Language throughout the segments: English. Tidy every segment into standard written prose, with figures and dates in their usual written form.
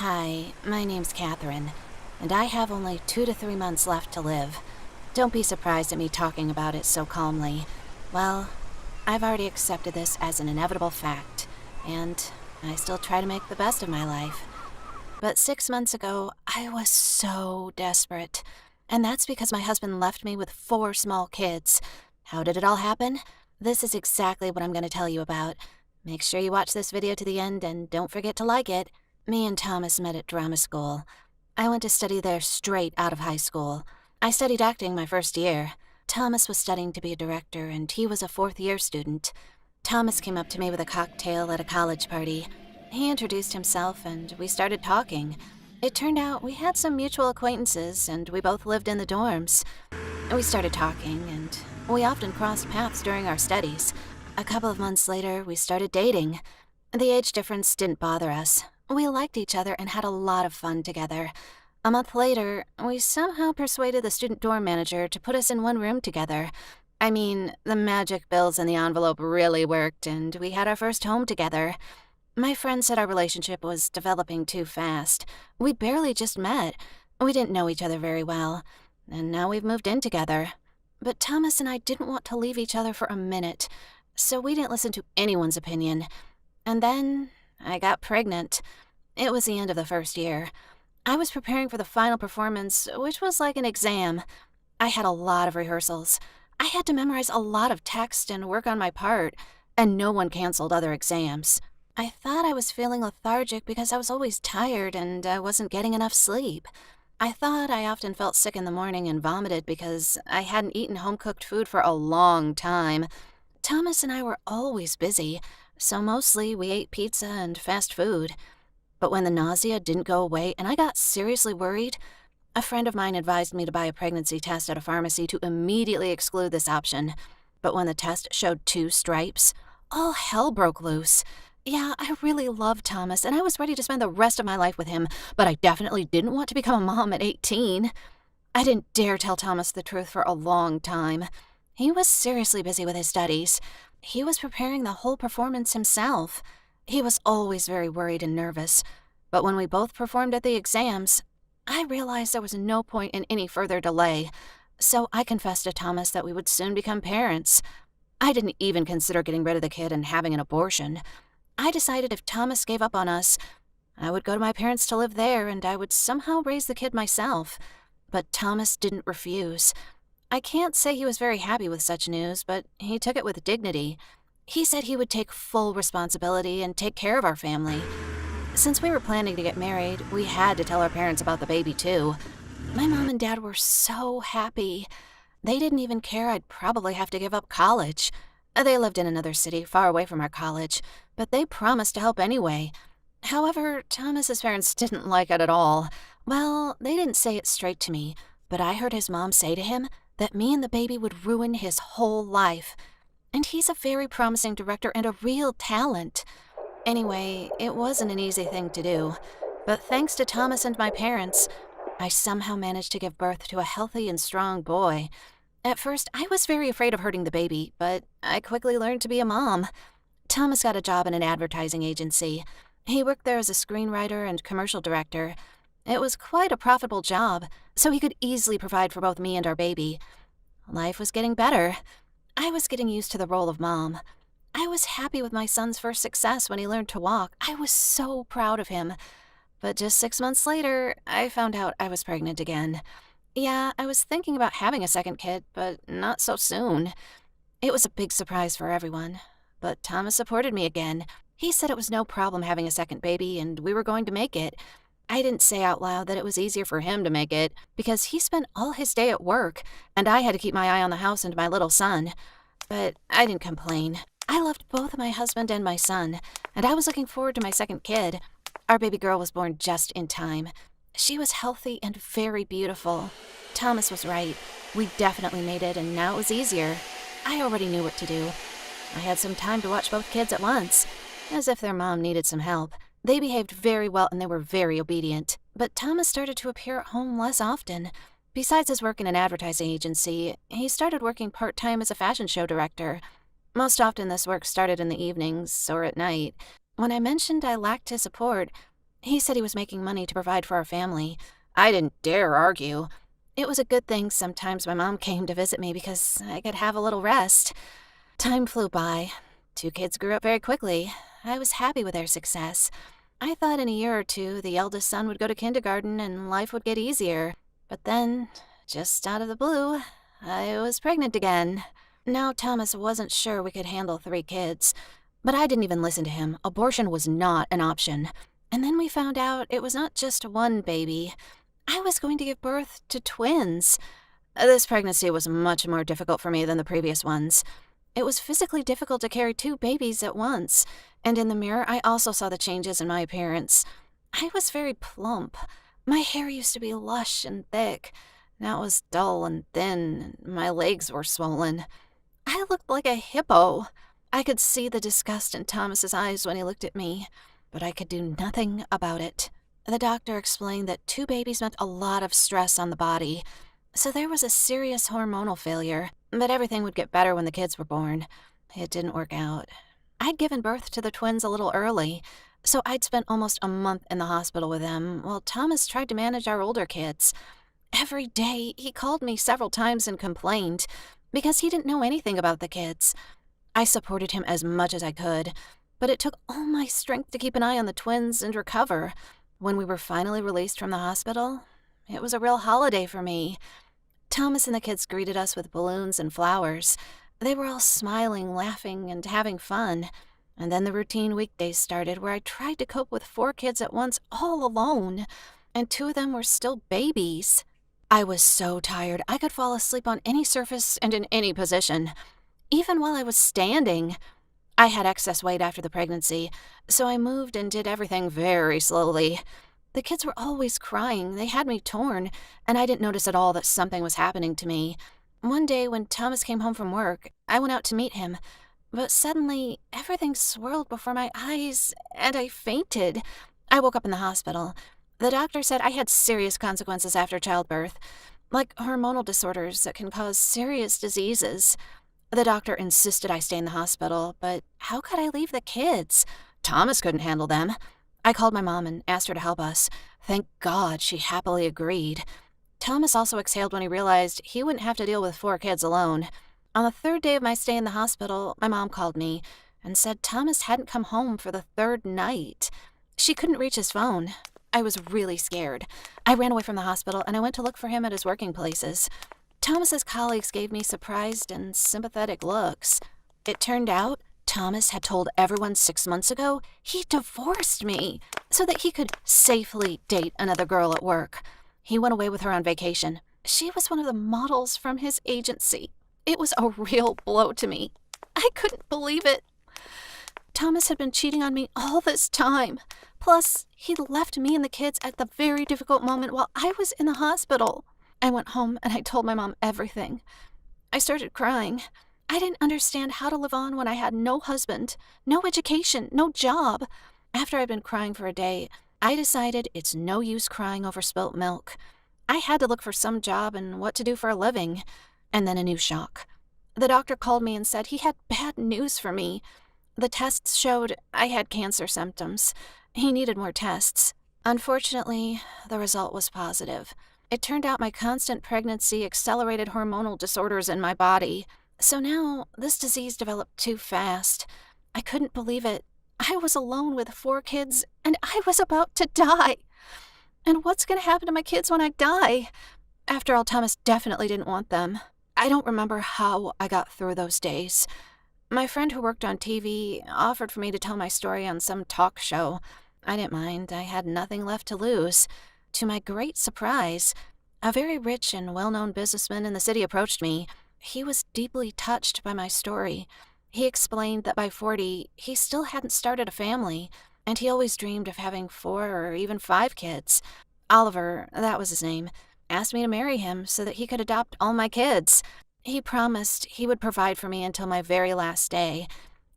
Hi, my name's Catherine, and I have only 2 to 3 months left to live. Don't be surprised at me talking about it so calmly. Well, I've already accepted this as an inevitable fact, and I still try to make the best of my life. But 6 months ago, I was so desperate, and that's because my husband left me with 4 small kids. How did it all happen? This is exactly what I'm going to tell you about. Make sure you watch this video to the end and don't forget to like it. Me and Thomas met at drama school. I went to study there straight out of high school. I studied acting my first year. Thomas was studying to be a director, and he was a fourth-year student. Thomas came up to me with a cocktail at a college party. He introduced himself, and we started talking. It turned out we had some mutual acquaintances, and we both lived in the dorms. We started talking, and we often crossed paths during our studies. A couple of months later, we started dating. The age difference didn't bother us. We liked each other and had a lot of fun together. A month later, we somehow persuaded the student dorm manager to put us in one room together. I mean, the magic bills in the envelope really worked, and we had our first home together. My friend said our relationship was developing too fast. We barely just met. We didn't know each other very well, and now we've moved in together. But Thomas and I didn't want to leave each other for a minute, so we didn't listen to anyone's opinion. And then I got pregnant. It was the end of the first year. I was preparing for the final performance, which was like an exam. I had a lot of rehearsals. I had to memorize a lot of text and work on my part, and no one canceled other exams. I thought I was feeling lethargic because I was always tired and I wasn't getting enough sleep. I thought I often felt sick in the morning and vomited because I hadn't eaten home-cooked food for a long time. Thomas and I were always busy, so mostly we ate pizza and fast food. But when the nausea didn't go away and I got seriously worried, a friend of mine advised me to buy a pregnancy test at a pharmacy to immediately exclude this option. But when the test showed 2 stripes, all hell broke loose. Yeah, I really loved Thomas, and I was ready to spend the rest of my life with him, but I definitely didn't want to become a mom at 18. I didn't dare tell Thomas the truth for a long time. He was seriously busy with his studies. He was preparing the whole performance himself. He was always very worried and nervous. But when we both performed at the exams, I realized there was no point in any further delay. So I confessed to Thomas that we would soon become parents. I didn't even consider getting rid of the kid and having an abortion. I decided if Thomas gave up on us, I would go to my parents to live there and I would somehow raise the kid myself. But Thomas didn't refuse. I can't say he was very happy with such news, but he took it with dignity. He said he would take full responsibility and take care of our family. Since we were planning to get married, we had to tell our parents about the baby too. My mom and dad were so happy. They didn't even care I'd probably have to give up college. They lived in another city far away from our college, but they promised to help anyway. However, Thomas's parents didn't like it at all. Well, they didn't say it straight to me, but I heard his mom say to him that me and the baby would ruin his whole life. And he's a very promising director and a real talent. Anyway, it wasn't an easy thing to do, but thanks to Thomas and my parents, I somehow managed to give birth to a healthy and strong boy. At first, I was very afraid of hurting the baby, but I quickly learned to be a mom. Thomas got a job in an advertising agency. He worked there as a screenwriter and commercial director. It was quite a profitable job, so he could easily provide for both me and our baby. Life was getting better. I was getting used to the role of mom. I was happy with my son's first success when he learned to walk. I was so proud of him. But just 6 months later, I found out I was pregnant again. Yeah, I was thinking about having a second kid, but not so soon. It was a big surprise for everyone. But Thomas supported me again. He said it was no problem having a second baby, and we were going to make it. I didn't say out loud that it was easier for him to make it, because he spent all his day at work, and I had to keep my eye on the house and my little son. But I didn't complain. I loved both my husband and my son, and I was looking forward to my second kid. Our baby girl was born just in time. She was healthy and very beautiful. Thomas was right. We definitely made it, and now it was easier. I already knew what to do. I had some time to watch both kids at once, as if their mom needed some help. They behaved very well and they were very obedient, but Thomas started to appear at home less often. Besides his work in an advertising agency, he started working part-time as a fashion show director. Most often this work started in the evenings or at night. When I mentioned I lacked his support, He said he was making money to provide for our family. I didn't dare argue. It was a good thing sometimes my mom came to visit me because I could have a little rest. Time flew by. 2 kids grew up very quickly. I was happy with their success. I thought in a year or two the eldest son would go to kindergarten and life would get easier. But then, just out of the blue, I was pregnant again. Now Thomas wasn't sure we could handle 3 kids. But I didn't even listen to him. Abortion was not an option. And then we found out it was not just one baby. I was going to give birth to twins. This pregnancy was much more difficult for me than the previous ones. It was physically difficult to carry 2 babies at once, and in the mirror I also saw the changes in my appearance. I was very plump. My hair used to be lush and thick. Now it was dull and thin, and my legs were swollen. I looked like a hippo. I could see the disgust in Thomas's eyes when he looked at me, but I could do nothing about it. The doctor explained that 2 babies meant a lot of stress on the body, so there was a serious hormonal failure, but everything would get better when the kids were born. It didn't work out. I'd given birth to the twins a little early, so I'd spent almost a month in the hospital with them while Thomas tried to manage our older kids. Every day, he called me several times and complained because he didn't know anything about the kids. I supported him as much as I could, but it took all my strength to keep an eye on the twins and recover. When we were finally released from the hospital, it was a real holiday for me. Thomas and the kids greeted us with balloons and flowers. They were all smiling, laughing, and having fun. And then the routine weekdays started where I tried to cope with 4 kids at once all alone, and 2 of them were still babies. I was so tired I could fall asleep on any surface and in any position, even while I was standing. I had excess weight after the pregnancy, so I moved and did everything very slowly. The kids were always crying. They had me torn, and I didn't notice at all that something was happening to me. One day when Thomas came home from work, I went out to meet him, but suddenly everything swirled before my eyes, and I fainted. I woke up in the hospital. The doctor said I had serious consequences after childbirth, like hormonal disorders that can cause serious diseases. The doctor insisted I stay in the hospital, but how could I leave the kids? Thomas couldn't handle them. I called my mom and asked her to help us. Thank God she happily agreed. Thomas also exhaled when he realized he wouldn't have to deal with 4 kids alone. On the 3rd day of my stay in the hospital, my mom called me and said Thomas hadn't come home for the 3rd night. She couldn't reach his phone. I was really scared. I ran away from the hospital and I went to look for him at his working places. Thomas's colleagues gave me surprised and sympathetic looks. It turned out Thomas had told everyone 6 months ago he divorced me so that he could safely date another girl at work. He went away with her on vacation. She was one of the models from his agency. It was a real blow to me. I couldn't believe it. Thomas had been cheating on me all this time. Plus, he'd left me and the kids at the very difficult moment while I was in the hospital. I went home and I told my mom everything. I started crying. I didn't understand how to live on when I had no husband, no education, no job. After I'd been crying for a day, I decided it's no use crying over spilt milk. I had to look for some job and what to do for a living. And then a new shock. The doctor called me and said he had bad news for me. The tests showed I had cancer symptoms. He needed more tests. Unfortunately, the result was positive. It turned out my constant pregnancy accelerated hormonal disorders in my body. So now, this disease developed too fast. I couldn't believe it. I was alone with 4 kids, and I was about to die. And what's going to happen to my kids when I die? After all, Thomas definitely didn't want them. I don't remember how I got through those days. My friend who worked on TV offered for me to tell my story on some talk show. I didn't mind. I had nothing left to lose. To my great surprise, a very rich and well-known businessman in the city approached me. He was deeply touched by my story. He explained that by 40, he still hadn't started a family, and he always dreamed of having 4 or even 5 kids. Oliver, that was his name, asked me to marry him so that he could adopt all my kids. He promised he would provide for me until my very last day,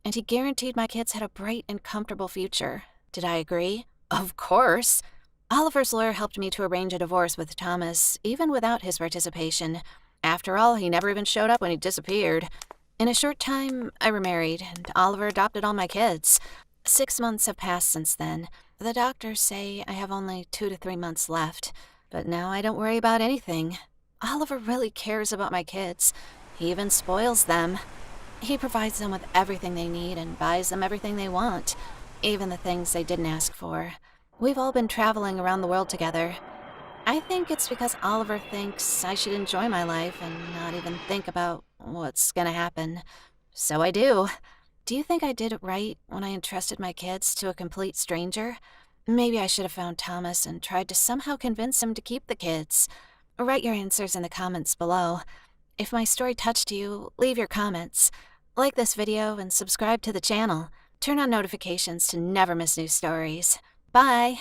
and he guaranteed my kids had a bright and comfortable future. Did I agree? Of course. Oliver's lawyer helped me to arrange a divorce with Thomas, even without his participation. After all, he never even showed up when he disappeared. In a short time, I remarried, and Oliver adopted all my kids. 6 months have passed since then. The doctors say I have only 2 to 3 months left, but now I don't worry about anything. Oliver really cares about my kids. He even spoils them. He provides them with everything they need and buys them everything they want, even the things they didn't ask for. We've all been traveling around the world together. I think it's because Oliver thinks I should enjoy my life and not even think about what's gonna happen. So I do. Do you think I did it right when I entrusted my kids to a complete stranger? Maybe I should have found Thomas and tried to somehow convince him to keep the kids. Write your answers in the comments below. If my story touched you, leave your comments. Like this video and subscribe to the channel. Turn on notifications to never miss new stories. Bye!